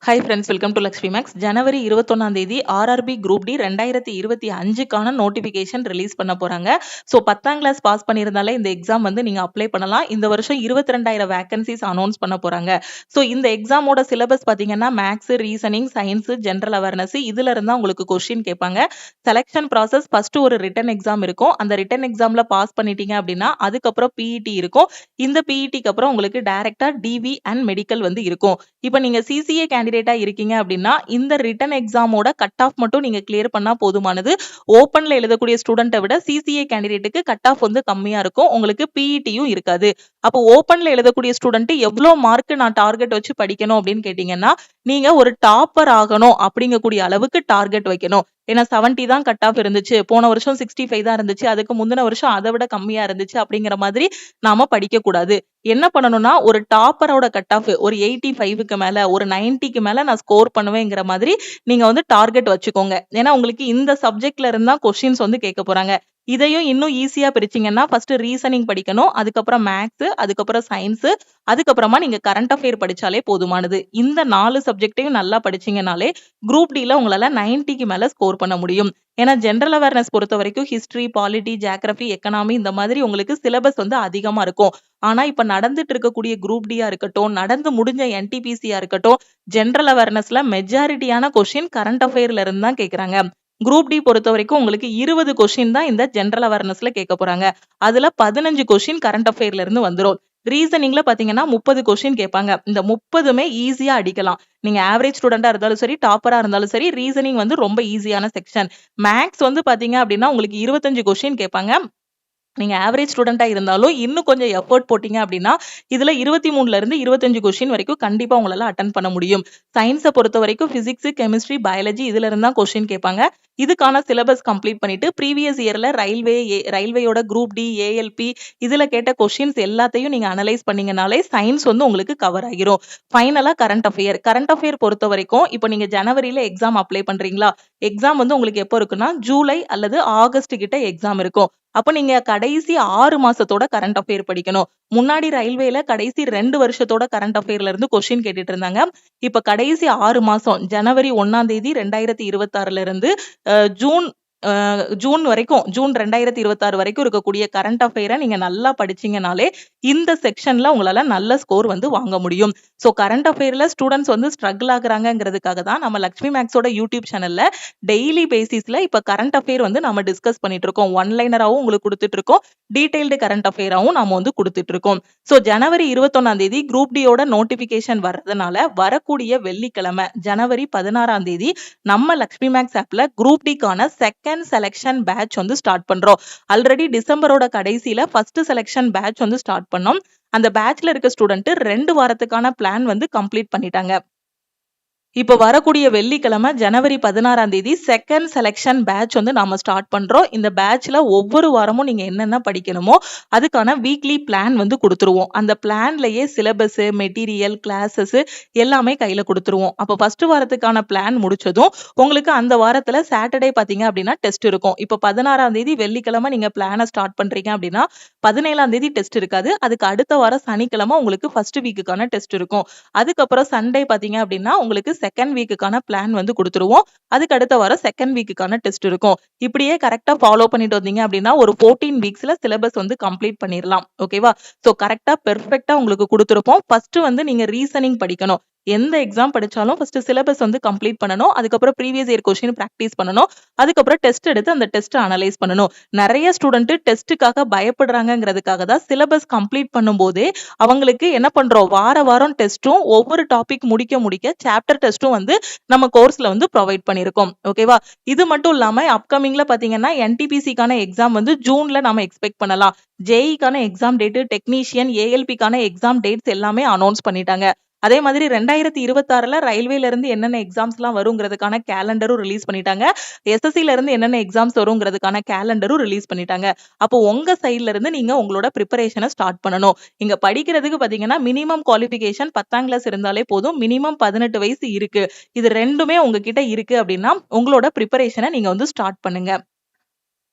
Hi friends, welcome to Lakshmi maths. ஜனவரி 21ஆம் தேதி ஆர்ஆர்பி குரூப் டி 2025க்கான நோட்டிஃபிகேஷன் ரிலீஸ் பண்ண போறாங்க. ஸோ 10ஆம் கிளாஸ் பாஸ் பண்ணியிருந்தாலே இந்த எக்ஸாம் வந்து நீங்க அப்ளை பண்ணலாம். இந்த வருஷம் 22,000 வேகன்சிஸ் அனௌன்ஸ் பண்ண போறாங்க. ஸோ இந்த எக்ஸாமோட சிலபஸ் பார்த்தீங்கன்னா maths, reasoning, science, general awareness இதுல இருந்தா உங்களுக்கு கொஸ்டின் கேட்பாங்க. செலக்ஷன் ப்ராசஸ் ஃபர்ஸ்ட் ஒரு ரிட்டன் எக்ஸாம் இருக்கும். அந்த ரிட்டன் எக்ஸாம்ல பாஸ் பண்ணிட்டீங்க அப்படின்னா அதுக்கப்புறம் பிஇடி இருக்கும். இந்த பிஇடிக்கு அப்புறம் உங்களுக்கு டைரக்டா டிவி அண்ட் மெடிக்கல் வந்து இருக்கும். இப்போ நீங்க சிசிஏ கேண்டிடேட்டா இருக்கீங்க அப்படின்னா இந்த ரிட்டன் எக்ஸாமோட கட் ஆஃப் மட்டும் நீங்க கிளியர் பண்ணா போதுமானது. ஓப்பன்ல எழுதக்கூடிய ஸ்டூடெண்ட்டை விட சிசிஏ கேண்டிடேட்டுக்கு கட் ஆஃப் வந்து கம்மியா இருக்கும். உங்களுக்கு பிஇடியும் இருக்காது. அப்போ ஓப்பன்ல எழுதக்கூடிய ஸ்டூடெண்ட் எவ்வளவு மார்க் நான் டார்கெட் வச்சு படிக்கணும் அப்படின்னு கேட்டீங்கன்னா நீங்க ஒரு டாப்பர் ஆகணும் அப்படிங்கக்கூடிய அளவுக்கு டார்கெட் வைக்கணும். ஏன்னா 70 தான் கட் ஆஃப் இருந்துச்சு, போன வருஷம் 65 தான் இருந்துச்சு, அதுக்கு முந்தின வருஷம் அதை விட கம்மியா இருந்துச்சு அப்படிங்கிற மாதிரி நாம படிக்க கூடாது. என்ன பண்ணணும்னா ஒரு டாப்பரோட கட் ஆஃப் ஒரு 85க்கு மேல ஒரு 90க்கு மேல நான் ஸ்கோர் பண்ணுவேங்கிற மாதிரி நீங்க வந்து டார்கெட் வச்சுக்கோங்க. ஏன்னா உங்களுக்கு இந்த சப்ஜெக்ட்ல இருந்தா கொஸ்டின்ஸ் வந்து கேட்க போறாங்க. இதையும் இன்னும் ஈஸியா பிரிச்சீங்கன்னா ஃபர்ஸ்ட் ரீசனிங் படிக்கணும், அதுக்கப்புறம் மேக்ஸ், அதுக்கப்புறம் சயின்ஸ், அதுக்கப்புறமா நீங்க கரண்ட் அஃபேர் படிச்சாலே போதுமானது. இந்த 4 சப்ஜெக்டையும் நல்லா படிச்சீங்கனாலே குரூப் டில உங்களால 90க்கு மேல ஸ்கோர் பண்ண முடியும். ஏன்னா ஜென்ரல் அவேர்னஸ் பொறுத்த வரைக்கும் ஹிஸ்டரி, பாலிட்டி, ஜியோகிராஃபி, எக்கனாமி இந்த மாதிரி உங்களுக்கு சிலபஸ் வந்து அதிகமா இருக்கும். ஆனா இப்ப நடந்துட்டு இருக்கக்கூடிய குரூப் டியா இருக்கட்டும், நடந்து முடிஞ்ச என்டிபிசியா இருக்கட்டும், ஜென்ரல் அவேர்னஸ்ல மெஜாரிட்டியான கொஸ்டின் கரண்ட் அஃபேர்ல இருந்து தான் கேக்குறாங்க. குரூப் டி பொறுத்த வரைக்கும் உங்களுக்கு 20 கொஸ்டின் தான் இந்த ஜென்ரல் அவேர்னஸ்ல கேட்க போறாங்க. அதுல 15 கொஸ்டின் கரண்ட் அஃபேர்ல இருந்து வந்துரும். ரீசனிங்ல பாத்தீங்கன்னா 30 கொஸ்டின் கேட்பாங்க. இந்த 30மே ஈஸியா அடிக்கலாம். நீங்க ஆவரேஜ் ஸ்டூடெண்டா இருந்தாலும் சரி, டாப்பரா இருந்தாலும் சரி, ரீசனிங் வந்து ரொம்ப ஈஸியான செக்ஷன். மேக்ஸ் வந்து பாத்தீங்க அப்படின்னா உங்களுக்கு 25 கொஸ்டின் கேட்பாங்க. நீங்க ஆவரேஜ் ஸ்டூடெண்டா இருந்தாலும் இன்னும் கொஞ்சம் எஃபோர்ட் போட்டீங்க அப்படின்னா இதுல 23ல இருந்து 25 கொஸ்டின் வரைக்கும் கண்டிப்பா உங்களால அட்டன் பண்ண முடியும். சயின்ஸை பொறுத்த வரைக்கும் பிசிக்ஸ், கெமிஸ்ட்ரி, பயாலஜி இதுல இருந்தா கொஸ்டின் கேட்பாங்க. இதுக்கான சிலபஸ் கம்ப்ளீட் பண்ணிட்டு ப்ரீவியஸ் இயர்ல ரயில்வேயோட குரூப் டி, ஏஎல்பி இதுல கேட்ட கொஸ்டின்ஸ் எல்லாத்தையும் நீங்க அனலைஸ் பண்ணீங்கனாலே சயின்ஸ் வந்து உங்களுக்கு கவர் ஆகிரும். ஃபைனலா கரண்ட் அஃபேர் பொறுத்த வரைக்கும் இப்போ நீங்க ஜனவரியில எக்ஸாம் அப்ளை பண்றீங்களா, எக்ஸாம் வந்து உங்களுக்கு எப்போ இருக்குன்னா ஜூலை அல்லது ஆகஸ்ட் கிட்ட எக்ஸாம் இருக்கும். அப்ப நீங்க கடைசி 6 மாசத்தோட கரண்ட் அஃபேர் படிக்கணும். முன்னாடி ரயில்வேல கடைசி 2 வருஷத்தோட கரண்ட் அஃபேர்ல இருந்து கொஸ்டின் கேட்டுட்டு இருந்தாங்க. இப்ப கடைசி 6 மாசம் ஜனவரி 1ஆம் தேதி 2026ல இருந்து ஜூன் ஜூன் வரைக்கும், ஜூன் 2026 வரைக்கும் இருக்கக்கூடிய கரண்ட் அஃபேரை நீங்க நல்லா படிச்சீங்கனாலே இந்த செக்ஷன்ல உங்களால நல்ல ஸ்கோர் வந்து வாங்க முடியும். சோ கரண்ட் அஃபேர்ல ஸ்டூடெண்ட்ஸ் வந்து ஸ்ட்ரகிள் ஆகுறாங்கிறதுக்காக தான் நம்ம லக்ஷ்மி மேக்ஸோட யூடியூப் சேனல்ல டெய்லி பேசிஸ்ல இப்ப கரண்ட் அஃபேர் வந்து நம்ம டிஸ்கஸ் பண்ணிட்டு இருக்கோம். ஒன் லைனராவும் உங்களுக்கு கொடுத்துட்டு இருக்கோம், டீடைல்டு கரண்ட் அஃபேராவும் நாம வந்து கொடுத்துட்டு இருக்கோம். சோ ஜனவரி 21ஆம் தேதி குரூப் டியோட நோட்டிபிகேஷன் வர்றதுனால வரக்கூடிய வெள்ளிக்கிழமை ஜனவரி 16ஆம் தேதி நம்ம லக்ஷ்மி மேக்ஸ் ஆப்ல குரூப் டிக்கான செகண்ட் செலக்ஷன் பேட்ச் வந்து ஸ்டார்ட் பண்றோம். ஆல்ரெடி டிசம்பரோட கடைசியில ஃபர்ஸ்ட் செலக்ஷன் பேட்ச் வந்து ஸ்டார்ட் பண்ணோம். அந்த பேட்ச்ல இருக்க ஸ்டூடெண்ட் 2 வாரத்துக்கான பிளான் வந்து கம்ப்ளீட் பண்ணிட்டாங்க. இப்போ வரக்கூடிய வெள்ளிக்கிழமை ஜனவரி 16ஆம் தேதி செகண்ட் செலக்ஷன் பேட்ச் வந்து நாம ஸ்டார்ட் பண்றோம். இந்த பேட்ச்ல ஒவ்வொரு வாரமும் நீங்க என்னென்ன படிக்கணுமோ அதுக்கான வீக்லி பிளான் வந்து கொடுத்துருவோம். அந்த பிளான்லயே சிலபஸ், மெட்டீரியல், கிளாஸஸ் எல்லாமே கையில கொடுத்துருவோம். அப்போ ஃபர்ஸ்ட் வாரத்துக்கான பிளான் முடிச்சதும் உங்களுக்கு அந்த வாரத்துல சாட்டர்டே பாத்தீங்க அப்படின்னா டெஸ்ட் இருக்கும். இப்போ 16ஆம் தேதி வெள்ளிக்கிழமை நீங்க பிளானை ஸ்டார்ட் பண்றீங்க அப்படின்னா 17ஆம் தேதி டெஸ்ட் இருக்காது. அதுக்கு அடுத்த வாரம் சனிக்கிழமை உங்களுக்கு ஃபர்ஸ்ட் வீக்குக்கான டெஸ்ட் இருக்கும். அதுக்கப்புறம் சண்டே பாத்தீங்க அப்படின்னா உங்களுக்கு செகண்ட் வீக்குக்கான பிளான் வந்து கொடுத்துருவோம். அதுக்கு அடுத்த வாரம் செகண்ட் வீக்குக்கான டெஸ்ட் இருக்கும். இப்படியே கரெக்டா ஃபாலோ பண்ணிட்டு வந்தீங்க அப்படின்னா ஒரு 14 வீக்ஸ்ல சிலபஸ் வந்து கம்ப்ளீட் பண்ணிடலாம். ஓகேவா? சோ கரெக்டா பெர்ஃபெக்ட்டா உங்களுக்கு கொடுத்துருப்போம். ஃபர்ஸ்ட் வந்து நீங்க ரீசனிங் படிக்கணும். எந்த எக்ஸாம் படிச்சாலும் ஃபர்ஸ்ட் சிலபஸ் வந்து கம்ப்ளீட் பண்ணணும். அதுக்கப்புறம் ப்ரீவியஸ் இயர் கொஸ்டின் பிராக்டிஸ் பண்ணணும். அதுக்கப்புறம் டெஸ்ட் எடுத்து அந்த டெஸ்ட் அனலைஸ் பண்ணணும். நிறைய ஸ்டூடெண்ட் டெஸ்ட்டுக்காக பயப்படுறாங்கிறதுக்காக தான் சிலபஸ் கம்ப்ளீட் பண்ணும்போதே அவங்களுக்கு என்ன பண்றோம், வாரம் டெஸ்ட்டும் ஒவ்வொரு டாபிக் முடிக்க சாப்டர் டெஸ்ட்டும் வந்து நம்ம கோர்ஸ்ல வந்து ப்ரொவைட் பண்ணிருக்கோம். ஓகேவா? இது மட்டும் இல்லாம அப்கமிங்ல பாத்தீங்கன்னா என்டிபிசிக்கான எக்ஸாம் வந்து ஜூன்ல நாம எக்ஸ்பெக்ட் பண்ணலாம். ஜேஇக்கான எக்ஸாம் டேட், டெக்னீஷியன், ஏஎல்பிக்கான எக்ஸாம் டேட்ஸ் எல்லாமே அனௌன்ஸ் பண்ணிட்டாங்க. அதே மாதிரி 2026ல ரயில்வேல இருந்து என்னென்ன எக்ஸாம்ஸ் எல்லாம் வருங்கிறதுக்கான கேலண்டரும் ரிலீஸ் பண்ணிட்டாங்க. எஸ்எஸ்சில இருந்து என்னென்ன எக்ஸாம்ஸ் வருங்கிறதுக்கான கேலண்டரும் ரிலீஸ் பண்ணிட்டாங்க. அப்போ உங்க சைட்ல இருந்து நீங்க உங்களோட ப்ரிப்பரேஷனை ஸ்டார்ட் பண்ணணும். இங்க படிக்கிறதுக்கு பாத்தீங்கன்னா மினிமம் குவாலிஃபிகேஷன் 10ஆம் கிளாஸ் இருந்தாலே போதும். மினிமம் 18 வயசு இருக்கு. இது ரெண்டுமே உங்ககிட்ட இருக்கு அப்படின்னா உங்களோட ப்ரிப்பரேஷனை நீங்க வந்து ஸ்டார்ட் பண்ணுங்க.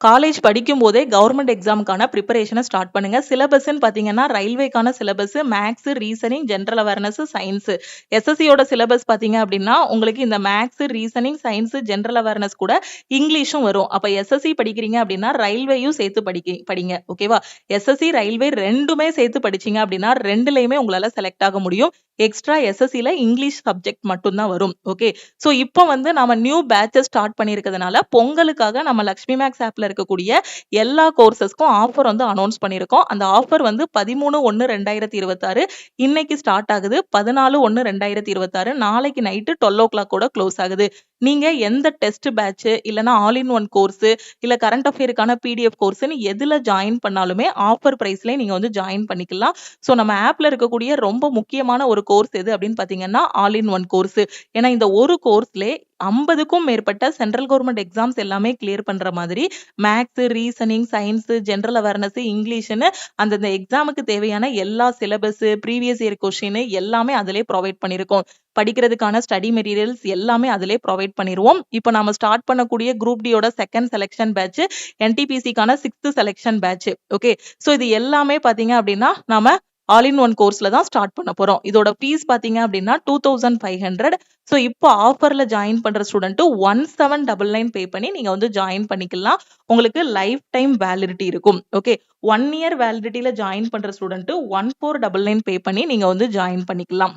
காலேஜ் படிக்கும் போதே கவர்மெண்ட் எக்ஸாமுக்கான ப்ரிப்பரேஷனை ஸ்டார்ட் பண்ணுங்க. சிலபஸ்ன்னு பார்த்தீங்கன்னா, ரயில்வேக்கான syllabus, maths, reasoning, general awareness, science. எஸ்எஸ்சியோட சிலபஸ் பார்த்தீங்க அப்படின்னா, உங்களுக்கு இந்த maths, reasoning, science, general awareness கூட இங்கிலீஷும் வரும். அப்ப எஸ்எஸ்சி படிக்கிறீங்க அப்படின்னா, ரயில்வேயும் சேர்த்து படிங்க. ஓகேவா? எஸ்எஸ்சி, ரயில்வே 2மே சேர்த்து படிச்சீங்க அப்படின்னா, 2லயுமே உங்களால செலக்ட் ஆக முடியும். எக்ஸ்ட்ரா எஸ்எஸ்சில இங்கிலீஷ் சப்ஜெக்ட் மட்டும் தான் வரும். ஓகே. சோ இப்போ வந்து நாம நியூ பேட்சஸ் ஸ்டார்ட் பண்ணியிருக்கிறதுனால, பொங்கலுக்காக நம்ம லக்ஷ்மி மேக்ஸ் ஆப்ல இருக்கக்கூடிய எல்லா கோர்சஸ்க்கும் ஆஃபர் வந்து அனௌன்ஸ் பண்ணியிருக்கோம். அந்த ஆஃபர் வந்து 13/1/2026 இன்னைக்கு ஸ்டார்ட் ஆகுது. 14/1/2026 நாளைக்கு நைட்டு 12 கூட க்ளோஸ் ஆகுது. நீங்க எந்த டெஸ்ட் பேட்ச் இல்லனா ஆல் இன் ஒன் கோர்ஸ் இல்ல கரண்ட் அஃபேருக்கான பிடிஎஃப் கோர்ஸ்னு எதுல ஜாயின் பண்ணாலுமே ஆஃபர் பிரைஸ்ல நீங்க வந்து ஜாயின் பண்ணிக்கலாம். சோ நம்ம ஆப்ல இருக்கக்கூடிய ரொம்ப முக்கியமான ஒரு கோர்ஸ் எது அப்படின்னு பாத்தீங்கன்னா ஆல் இன் ஒன் கோர்ஸ். ஏன்னா இந்த ஒரு கோர்ஸ்ல 50க்கும் மேற்பட்ட சென்ட்ரல் கவர்மெண்ட் எக்ஸாம்ஸ் எல்லாமே கிளியர் பண்ற மாதிரி maths, reasoning, science, general awareness, இங்கிலீஷ்னு அந்தந்த எக்ஸாமுக்கு தேவையான எல்லா சிலபஸ், ப்ரீவியஸ் இயர் கொஸ்டின் எல்லாமே அதிலே ப்ரொவைட் பண்ணியிருக்கோம். படிக்கிறதுக்கான ஸ்டடி மெட்டீரியல்ஸ் எல்லாமே அதிலே ப்ரொவைட் பண்ணிருவோம். இப்போ நாம ஸ்டார்ட் பண்ணக்கூடிய குரூப் டியோட செகண்ட் செலக்ஷன் பேட்ச், என்டிபிசிக்கான 6th selection batch. Okay. So இது எல்லாமே பாத்தீங்க அப்படின்னா நாம ஆல் இன் ஒன் கோர்ஸ்ல தான் ஸ்டார்ட் பண்ண போறோம். இதோட ஃபீஸ் பாத்தீங்க அப்படின்னா 2500. சோ இப்போ ஆஃபர்ல ஜாயின் பண்ற ஸ்டூடெண்ட் 1799 பே பண்ணி நீங்க வந்து ஜாயின் பண்ணிக்கலாம். உங்களுக்கு லைஃப் டைம் வேலிடிட்டி இருக்கும். ஓகே. 1 இயர் வேலிடிட்டில ஜாயின் பண்ற ஸ்டூடெண்ட் 1499 பே பண்ணி நீங்க வந்து ஜாயின் பண்ணிக்கலாம்.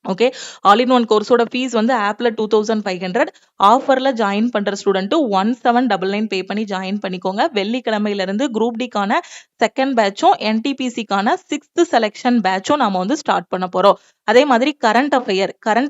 ஓகே. ஆல் இன் ஒன் கோர்ஸோட ஃபீஸ் வந்து ஆப்ல 2500. ஆஃபர்ல ஜாயின் பண்ற ஸ்டூடெண்ட் 1799 பே பண்ணி ஜாயின் பண்ணிக்கோங்க. வெள்ளிக்கிழமையில இருந்து குரூப் டிக்கான செகண்ட் பேட்சும் என்டிபிசிக்கான 6th செலக்ஷன் பேட்சும் நாம வந்து ஸ்டார்ட் பண்ண போறோம். அதே மாதிரி கரண்ட்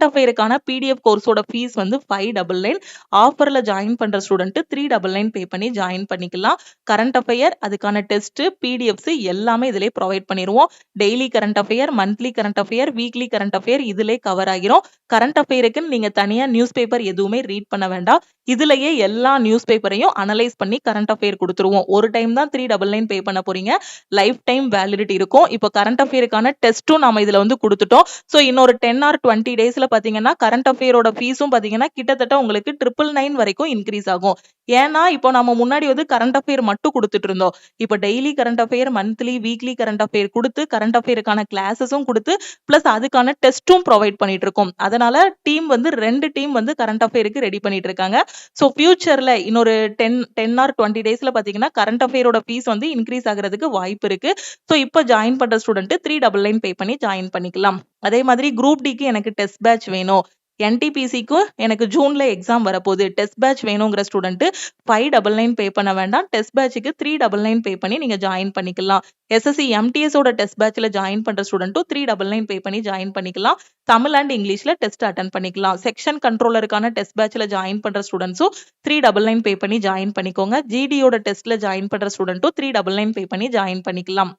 அஃபேருக்கான பிடிஎஃப் கோர்ஸோட ஃபீஸ் வந்து 599. ஆஃபர்ல ஜாயின் பண்ற ஸ்டூடெண்ட் 399 பே பண்ணி ஜாயின் பண்ணிக்கலாம். கரண்ட் அஃபேர் அதுக்கான டெஸ்ட், பிடிஎஃப்ஸ் எல்லாமே இதிலே ப்ரொவைட் பண்ணிருவோம். Daily current affair, monthly current affair, weekly current affair இதிலே கவர் ஆகிரும். கரண்ட் அஃபேருக்கு நீங்க தனியா நியூஸ் பேப்பர் எதுவுமே ரீட் பண்ண வேண்டாம். இதுலயே எல்லா நியூஸ் பேப்பரையும் அனலைஸ் பண்ணி கரண்ட் அஃபேர் கொடுத்துருவோம். ஒரு டைம் தான் 399 பே பண்ண போறீங்க. லைஃப் டைம் வேலிடிட்டி இருக்கும். இப்போ கரண்ட் அஃபேருக்கான டெஸ்ட்டும் நாம இதுல வந்து கொடுத்துட்டோம். சோ இன்னொரு 10 or 20 டேஸ்ல பாத்தீங்கன்னா கரண்ட் அஃபேரோட ஃபீஸும் பாத்தீங்கன்னா கிட்டத்தட்ட உங்களுக்கு 999 வரைக்கும் இன்க்ரீஸ் ஆகும். ஏன்னா இப்போ நம்ம முன்னாடி வந்து கரண்ட் அஃபேர் மட்டும் கொடுத்துட்டு இருந்தோம். இப்போ daily current affair, monthly, weekly current affair கொடுத்து கரண்ட் அஃபேருக்கான கிளாஸஸும் கொடுத்து பிளஸ் அதுக்கான டெஸ்ட்டும் ப்ரொவைட் பண்ணிட்டு இருக்கோம். அதனால டீம் வந்து 2 டீம் வந்து கரண்ட் அஃபேருக்கு ரெடி பண்ணிட்டு இருக்காங்க. சோ ஃபியூச்சர்ல இன்னொரு 10 or 20 டேஸ்ல பாத்தீங்கன்னா கரண்ட் அஃபேரோட ஃபீஸ் வந்து இன்க்ரீஸ் ஆகிறதுக்கு வாய்ப்பு இருக்கு. சோ இப்போ ஜாயின் பண்ற ஸ்டூடெண்ட் 399 பே பண்ணி ஜாயின் பண்ணிக்கலாம். அதே மாதிரி குரூப் டிக்கு எனக்கு டெஸ்ட் பேட்ச் வேணும், என்டிபிசிக்கு எனக்கு ஜூன்ல எக்ஸாம் வரப்போகுது, டெஸ்ட் பேட்ச் வேணுங்கிற ஸ்டூடெண்ட் 599 பே பண்ண வேண்டாம். டெஸ்ட் பேட்சுக்கு 399 பே பண்ணி நீங்க ஜாயின் பண்ணிக்கலாம். எஸ்எஸ்சி எம்டிஎஸ் ஓட டெஸ்ட் பேட்ச்ல ஜாயின் பண்ற ஸ்டூடெண்ட்டும் 399 பே பண்ணி ஜாயின் பண்ணிக்கலாம். தமிழ் அண்ட் இங்கிலீஷ்ல டெஸ்ட் அட்டன் பண்ணிக்கலாம். செக்ஷன் கண்ட்ரோலருக்கான டெஸ்ட் பேட்ச்ல ஜாயின் பண்ற ஸ்டூடெண்ட்ஸும் 399 பே பண்ணி ஜாயின் பண்ணிக்கோங்க. ஜிடியோட டெஸ்ட்ல ஜாயின் பண்ற ஸ்டூடெண்ட்டும் 399 பே பண்ணி ஜாயின் பண்ணிக்கலாம்.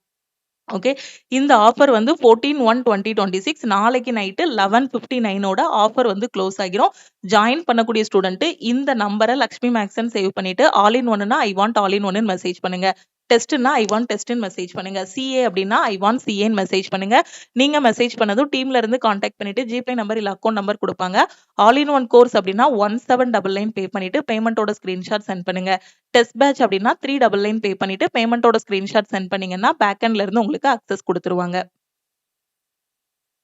ஓகே. இந்த ஆஃபர் வந்து 14/1/2026 நாளைக்கு நைட்டு 11:59 ஆஃபர் வந்து க்ளோஸ் ஆகிரும். ஜாயின் பண்ணக்கூடிய ஸ்டூடெண்ட் இந்த நம்பரை லக்ஷ்மி மேக்ஸ்ன்னு சேவ் பண்ணிட்டு ஆல் இன் ஒன்னுனா I want all in one message பண்ணுங்க. டெஸ்ட்னா ஐ வாண்ட் டெஸ்ட்னு மெசேஜ் பண்ணுங்க. சிஏ அப்படின்னா ஐ வாண்ட் சிஏன்னு மெசேஜ் பண்ணுங்க. நீங்க மெசேஜ் பண்ணதும் டீம்ல இருந்து கான்டாக்ட் பண்ணிட்டு ஜிபே நம்பர் இல்ல அக்கௌண்ட் நம்பர் கொடுப்பாங்க. ஆல் இன் ஒன் கோர்ஸ் அப்படின்னா 1799 பே பண்ணிட்டு பேமெண்டோட ஸ்கிரீன்ஷாட் சென்ட் பண்ணுங்க. டெஸ்ட் பேட்ச் அப்படின்னா 399 பே பண்ணிட்டு பேமெண்டோட ஸ்கிரீன்ஷாட் சென்ட் பண்ணீங்கன்னா பேக்எண்ட்ல இருந்து உங்களுக்கு அக்சஸ் கொடுத்துருவாங்க.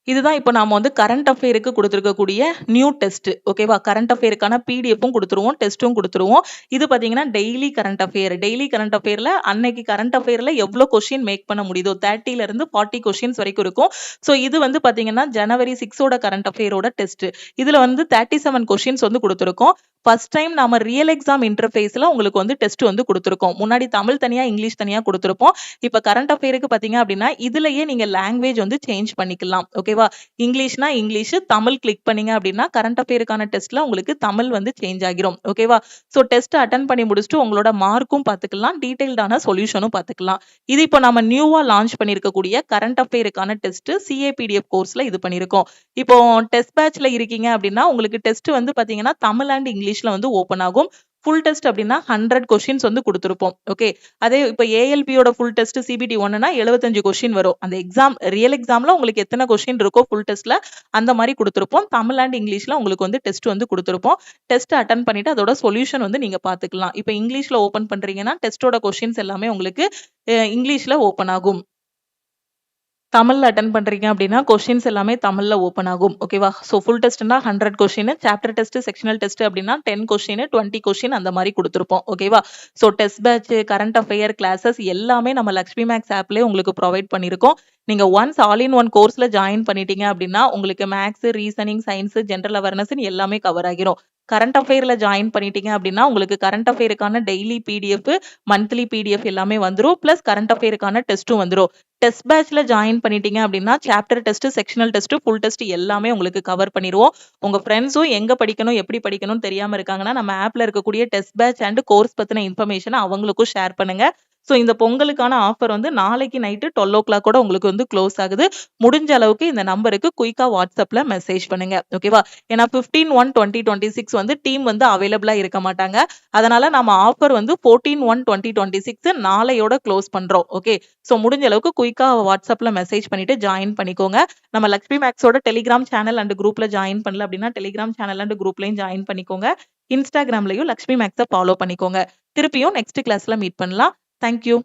இதுதான் இப்போ நாம வந்து கரண்ட் அஃபேருக்கு கொடுத்துருக்கக்கூடிய நியூ டெஸ்ட். ஓகேவா? கரண்ட் அஃபேருக்கான பிடிஎஃப்பும் கொடுத்துருவோம், டெஸ்ட்டும் கொடுத்துருவோம். இது பாத்தீங்கன்னா daily current affair. Daily current அஃபேர்ல அன்னைக்கு கரண்ட் அஃபேர்ல எவ்வளவு கொஸ்டின் மேக் பண்ண முடியுதோ 30ல இருந்து 40 கொஸ்டின்ஸ் வரைக்கும் இருக்கும். சோ இது வந்து பாத்தீங்கன்னா ஜனவரி 6 கரண்ட் அஃபேரோட டெஸ்ட். இதுல வந்து 37 கொஸ்டின்ஸ் வந்து கொடுத்துருக்கோம். ஃபர்ஸ்ட் டைம் நாம ரியல் எக்ஸாம் இன்டர்ஃபேஸ்ல உங்களுக்கு வந்து டெஸ்ட் வந்து கொடுத்துருக்கோம். முன்னாடி தமிழ் தனியா, இங்கிலீஷ் தனியா கொடுத்துருப்போம். இப்ப கரண்ட் அஃபேருக்கு பாத்தீங்க அப்படின்னா இதுலயே நீங்க லாங்குவேஜ் வந்து சேஞ்ச் பண்ணிக்கலாம். ஓகேவா? இங்கிலீஷ்னா இங்கிலீஷ், தமிழ் கிளிக் பண்ணீங்க அப்படின்னா கரண்ட் அஃபேருக்கான டெஸ்ட்ல உங்களுக்கு தமிழ் வந்து சேஞ்ச் ஆகிரும். ஓகேவா? சோ டெஸ்ட் அட்டன் பண்ணி முடிச்சுட்டு உங்களோட மார்க்கும் பாத்துக்கலாம், டீடைல்டான சொல்யூஷனும் பாத்துக்கலாம். இது இப்போ நம்ம நியூவா லான்ச் பண்ணிருக்கக்கூடிய கரண்ட் அஃபேருக்கான டெஸ்ட் சிஏபிடிஎஃப் கோர்ஸ்ல இது பண்ணிருக்கோம். இப்போ டெஸ்ட் பேட்ச்ல இருக்கீங்க அப்படின்னா உங்களுக்கு டெஸ்ட் வந்து பாத்தீங்கன்னா தமிழ் அண்ட் இங்கிலீஷ்ல வந்து ஓபன் ஆகும். ஃபுல் டெஸ்ட் அப்படின்னா 100 கொஸ்டின்ஸ் வந்து கொடுத்துருப்போம். ஓகே. அதே இப்போ ஏஎல்பியோட ஃபுல் டெஸ்ட் சிபிடி 1னா 75 கொஸ்டின் வரும். அந்த எக்ஸாம் ரியல் எக்ஸாம்ல உங்களுக்கு எத்தனை கொஸ்டின் இருக்கோ ஃபுல் டெஸ்ட்ல அந்த மாதிரி கொடுத்துருப்போம். தமிழ் அண்ட் இங்கிலீஷ்ல உங்களுக்கு வந்து டெஸ்ட் வந்து கொடுத்துருப்போம். டெஸ்ட் அட்டன் பண்ணிட்டு அதோட சொல்யூஷன் வந்து நீங்க பாத்துக்கலாம். இப்போ இங்கிலீஷ்ல ஓபன் பண்றீங்கன்னா டெஸ்டோட கொஸ்டின்ஸ் எல்லாமே உங்களுக்கு இங்கிலீஷ்ல ஓபன் ஆகும். தமிழ்ல அட்டெண்ட் பண்றீங்க அப்படின்னா கொஸ்டின்ஸ் எல்லாமே தமிழ்ல ஓப்பன் ஆகும். ஓகேவா? ஸோ ஃபுல் டெஸ்ட்னா 100 question, chapter test, sectional test அப்படின்னா 10 கொஸ்டின், 20 கொஸ்டின் அந்த மாதிரி கொடுத்துருப்போம். ஓகேவா? So test batch, current affair classes எல்லாமே நம்ம லக்ஷ்மி மேக்ஸ் ஆப்லேயே உங்களுக்கு ப்ரொவைட் பண்ணியிருக்கோம். நீங்க ஒன்ஸ் ஆல் இன் ஒன் கோர்ஸ்ல ஜாயின் பண்ணிட்டீங்க அப்படின்னா உங்களுக்கு maths, reasoning, science, general awareness எல்லாமே கவர் ஆகிரும். கரண்ட் அஃபேர்ல ஜாயின் பண்ணிட்டீங்க அப்படின்னா உங்களுக்கு கரண்ட் அஃபேருக்கான டெய்லி பிடிஎஃப், மந்த்லி பிடிஎஃப் எல்லாமே வந்துரும். பிளஸ் கரண்ட் அஃபேருக்கான டெஸ்ட்டும் வந்துரும். டெஸ்ட் பேட்ச்ல ஜாயின் பண்ணிட்டீங்க அப்படின்னா chapter test, sectional test, full test எல்லாமே உங்களுக்கு கவர் பண்ணிடுவோம். உங்க ஃப்ரெண்ட்ஸும் எங்க படிக்கணும், எப்படி படிக்கணும்னு தெரியாம இருக்காங்கன்னா நம்ம ஆப்ல இருக்கக்கூடிய டெஸ்ட் பேட்ச் அண்ட் கோர்ஸ் பத்தின இன்ஃபர்மேஷனை அவங்களுக்கும் ஷேர் பண்ணுங்க. ஸோ இந்த பொங்கலுக்கான ஆஃபர் வந்து நாளைக்கு நைட்டு 12:00 கூட உங்களுக்கு வந்து க்ளோஸ் ஆகுது. முடிஞ்ச அளவுக்கு இந்த நம்பருக்கு குயிக்கா வாட்ஸ்அப்ல மெசேஜ் பண்ணுங்க. ஓகேவா? ஏன்னா 15/1/2026 வந்து டீம் வந்து அவைலபிளா இருக்க மாட்டாங்க. அதனால நம்ம ஆஃபர் வந்து 14/1/2026 நாளையோட க்ளோஸ் பண்றோம். ஓகே. ஸோ முடிஞ்ச அளவுக்கு குயிக்கா வாட்ஸ்அப்ல மெசேஜ் பண்ணிட்டு ஜாயின் பண்ணிக்கோங்க. நம்ம லக்ஷ்மி மேக்ஸோட டெலிகிராம் சேனல் அண்ட் குரூப்ல ஜாயின் பண்ணல அப்படின்னா டெலிகிராம் சேனல் அண்ட் குரூப்லயும் ஜாயின் பண்ணிக்கோங்க. இன்ஸ்டாகிராம்லயும் லக்ஷ்மி மேக்ஸை ஃபாலோ பண்ணிக்கோங்க. திருப்பியும் நெக்ஸ்ட் கிளாஸ்ல மீட் பண்ணலாம். தேங்க்யூ.